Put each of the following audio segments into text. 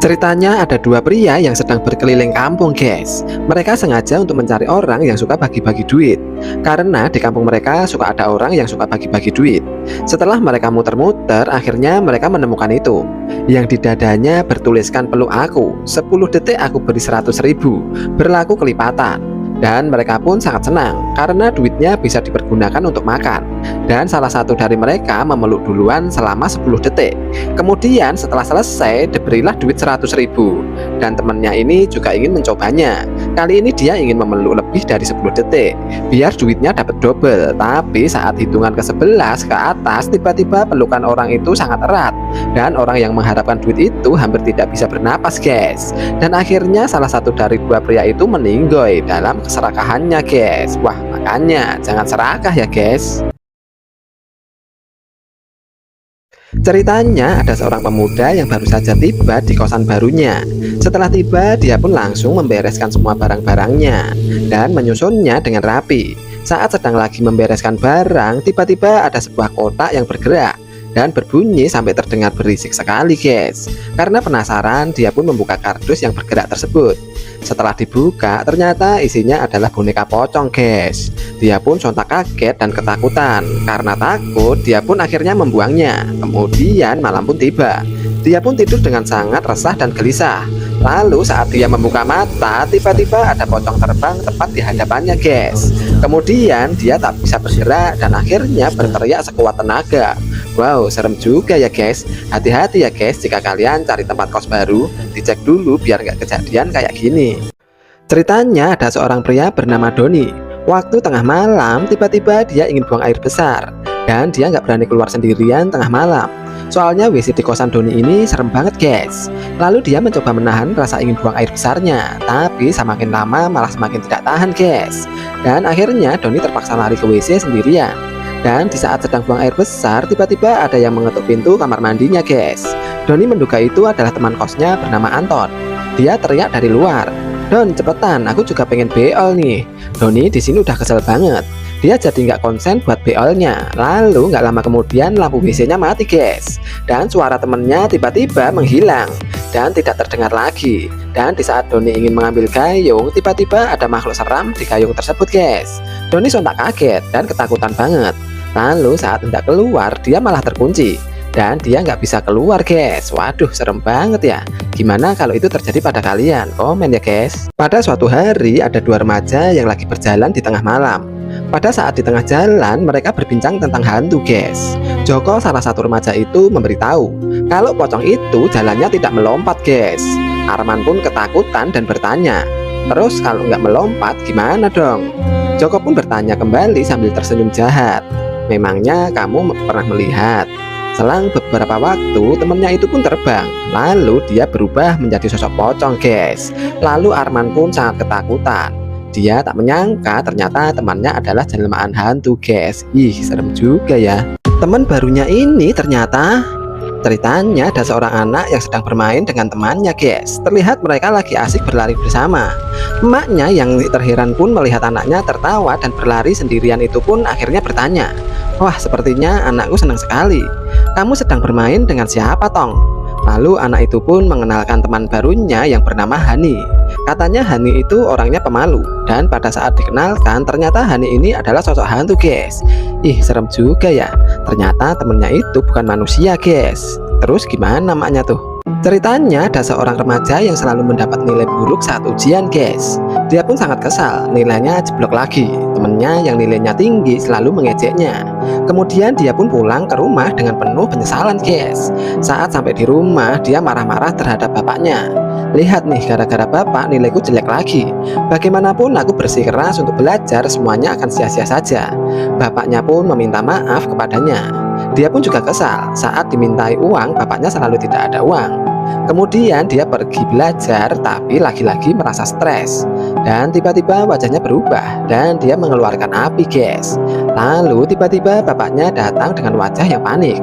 Ceritanya ada dua pria yang sedang berkeliling kampung, guys. Mereka sengaja untuk mencari orang yang suka bagi-bagi duit. Karena di kampung mereka suka ada orang yang suka bagi-bagi duit. Setelah mereka muter-muter, akhirnya mereka menemukan itu. Yang di dadanya bertuliskan peluk aku, 10 detik aku beri 100.000, berlaku kelipatan. Dan mereka pun sangat senang karena duitnya bisa dipergunakan untuk makan. Dan salah satu dari mereka memeluk duluan selama 10 detik. Kemudian setelah selesai diberilah duit 100.000. Dan temannya ini juga ingin mencobanya. Kali ini dia ingin memeluk lebih dari 10 detik biar duitnya dapat double. Tapi saat hitungan ke-11 ke atas, tiba-tiba pelukan orang itu sangat erat. Dan orang yang mengharapkan duit itu hampir tidak bisa bernapas, guys. Dan akhirnya salah satu dari dua pria itu meninggoy dalam keserakahannya, guys. Wah, makanya jangan serakah ya, guys. Ceritanya ada seorang pemuda yang baru saja tiba di kosan barunya. Setelah tiba, dia pun langsung membereskan semua barang-barangnya dan menyusunnya dengan rapi. Saat sedang lagi membereskan barang, tiba-tiba ada sebuah kotak yang bergerak dan berbunyi sampai terdengar berisik sekali, guys. Karena penasaran, dia pun membuka kardus yang bergerak tersebut. Setelah dibuka, ternyata isinya adalah boneka pocong, guys. Dia pun sontak kaget dan ketakutan. Karena takut, dia pun akhirnya membuangnya. Kemudian malam pun tiba. Dia pun tidur dengan sangat resah dan gelisah. Lalu saat dia membuka mata, tiba-tiba ada pocong terbang tepat di hadapannya, guys. Kemudian dia tak bisa bergerak dan akhirnya berteriak sekuat tenaga. Wow, serem juga ya, guys. Hati-hati ya, guys, jika kalian cari tempat kos baru, dicek dulu biar nggak kejadian kayak gini. Ceritanya ada seorang pria bernama Doni. Waktu tengah malam, tiba-tiba dia ingin buang air besar. Dan dia nggak berani keluar sendirian tengah malam. Soalnya WC di kosan Doni ini serem banget, guys. Lalu dia mencoba menahan rasa ingin buang air besarnya. Tapi semakin lama malah semakin tidak tahan, guys. Dan akhirnya Doni terpaksa lari ke WC sendirian. Dan di saat sedang buang air besar, tiba-tiba ada yang mengetuk pintu kamar mandinya, guys. Doni menduga itu adalah teman kosnya bernama Anton. Dia teriak dari luar, "Don, cepetan, aku juga pengen beol nih." Doni di sini udah kesel banget. Dia jadi nggak konsen buat beolnya. Lalu nggak lama kemudian lampu WC-nya mati, guys. Dan suara temennya tiba-tiba menghilang dan tidak terdengar lagi. Dan di saat Doni ingin mengambil gayung, tiba-tiba ada makhluk seram di gayung tersebut, guys. Doni sontak kaget dan ketakutan banget. Lalu saat hendak keluar, dia malah terkunci dan dia nggak bisa keluar, guys. Waduh, serem banget ya. Gimana kalau itu terjadi pada kalian? Komen ya, guys. Pada suatu hari ada dua remaja yang lagi berjalan di tengah malam. Pada saat di tengah jalan, mereka berbincang tentang hantu, guys. Joko, salah satu remaja itu, memberitahu kalau pocong itu jalannya tidak melompat, guys. Arman pun ketakutan dan bertanya, "Terus kalau nggak melompat gimana dong?" Joko pun bertanya kembali sambil tersenyum jahat, "Memangnya kamu pernah melihat?" Selang beberapa waktu, temannya itu pun terbang. Lalu dia berubah menjadi sosok pocong, guys. Lalu Arman pun sangat ketakutan. Dia tak menyangka ternyata temannya adalah jelmaan hantu, guys. Ih, serem juga ya. Teman barunya ini ternyata ceritanya ada seorang anak yang sedang bermain dengan temannya, guys. Terlihat mereka lagi asik berlari bersama. Emaknya yang terheran pun melihat anaknya tertawa dan berlari sendirian itu pun akhirnya bertanya, "Wah, sepertinya anakku senang sekali. Kamu sedang bermain dengan siapa, Tong?" Lalu anak itu pun mengenalkan teman barunya yang bernama Hani. Katanya Hani itu orangnya pemalu. Dan pada saat dikenalkan, ternyata Hani ini adalah sosok hantu, guys. Ih, serem juga ya. Ternyata temennya itu bukan manusia, guys. Terus gimana maknya tuh? Ceritanya ada seorang remaja yang selalu mendapat nilai buruk saat ujian, guys. Dia pun sangat kesal, nilainya jeblok lagi. Temennya yang nilainya tinggi selalu mengejeknya. Kemudian dia pun pulang ke rumah dengan penuh penyesalan, guys. Saat sampai di rumah, dia marah-marah terhadap bapaknya. "Lihat nih, gara-gara bapak nilaiku jelek lagi. Bagaimanapun aku bersikeras untuk belajar, semuanya akan sia-sia saja." Bapaknya pun meminta maaf kepadanya. Dia pun juga kesal saat dimintai uang, bapaknya selalu tidak ada uang. Kemudian dia pergi belajar tapi lagi-lagi merasa stres. Dan tiba-tiba wajahnya berubah dan dia mengeluarkan api, guys. Lalu tiba-tiba bapaknya datang dengan wajah yang panik.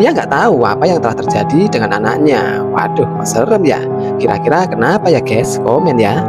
Ia nggak tahu apa yang telah terjadi dengan anaknya. Waduh, kok serem ya. Kira-kira kenapa ya, guys? Komen ya.